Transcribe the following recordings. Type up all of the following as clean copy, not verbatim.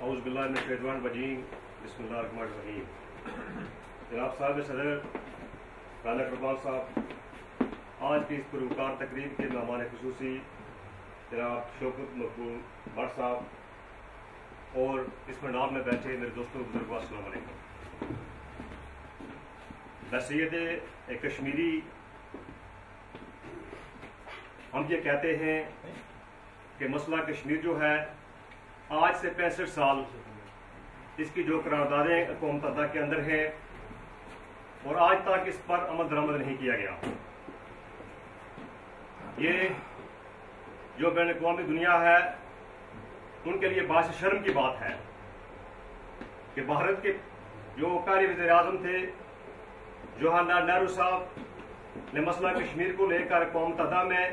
औज़ुबिल्लाहिमिनश्शैतानिर्रजीम बिस्मिल्लाहिर्रहमानिर्रहीम। जनाब साहब सदर राना कुर्बान साहब, आज की इस पुरवकार तकरीब के मेहमान खुसूसी जनाब शौकत मकबूल भट्ट साहब और इस पंडाल में बैठे मेरे दोस्तों बुजुर्गों, अस्सलाम वालेकुम। बसीयत कश्मीरी हम ये कहते हैं कि मसला कश्मीर जो है आज से 65 साल इसकी जो करारदादें कौम मुत्तहिदा के अंदर हैं और आज तक इस पर अमल दरामद नहीं किया गया। ये जो बैन अक़वामी दुनिया है उनके लिए बात शर्म की बात है कि भारत के जो कारी वज़ीर आज़म थे जवाहरलाल नेहरू साहब ने मसला कश्मीर को लेकर कौम मुत्तहिदा में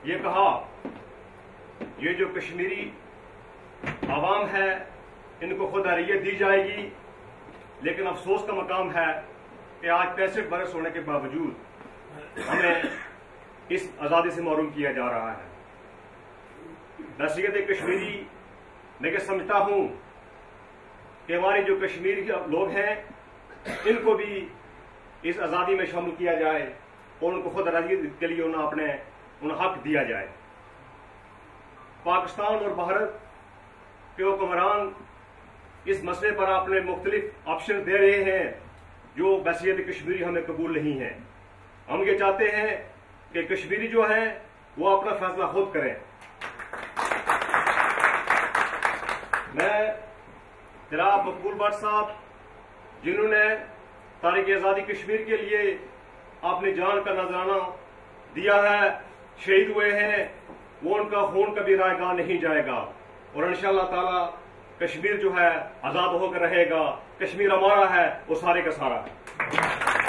ये कहा, ये जो कश्मीरी आवाम है इनको खुद हरियत दी जाएगी। लेकिन अफसोस का मकाम है कि आज 65 बरस होने के बावजूद हमें इस आज़ादी से महरूम किया जा रहा है। बसीयत कश्मीरी मैं समझता हूं कि हमारे जो कश्मीरी लोग हैं इनको भी इस आज़ादी में शामिल किया जाए और उनको खुद हरियत के लिए उन्हें हक दिया जाए। पाकिस्तान और भारत के हुक्मरान इस मसले पर अपने मुख्तलिफ ऑप्शन दे रहे हैं जो बसीयत कश्मीरी हमें कबूल नहीं है। हम ये चाहते हैं कि कश्मीरी जो है वो अपना फैसला खुद करें। मैं जनाब मकबूल भट्ट साहब जिन्होंने तारीख आज़ादी कश्मीर के लिए अपनी जान का नजराना दिया है, शहीद हुए हैं, वो उनका खून कभी रायगां नहीं जाएगा और इंशाअल्लाह ताला कश्मीर जो है आजाद होकर रहेगा। कश्मीर हमारा है, वो सारे का सारा है।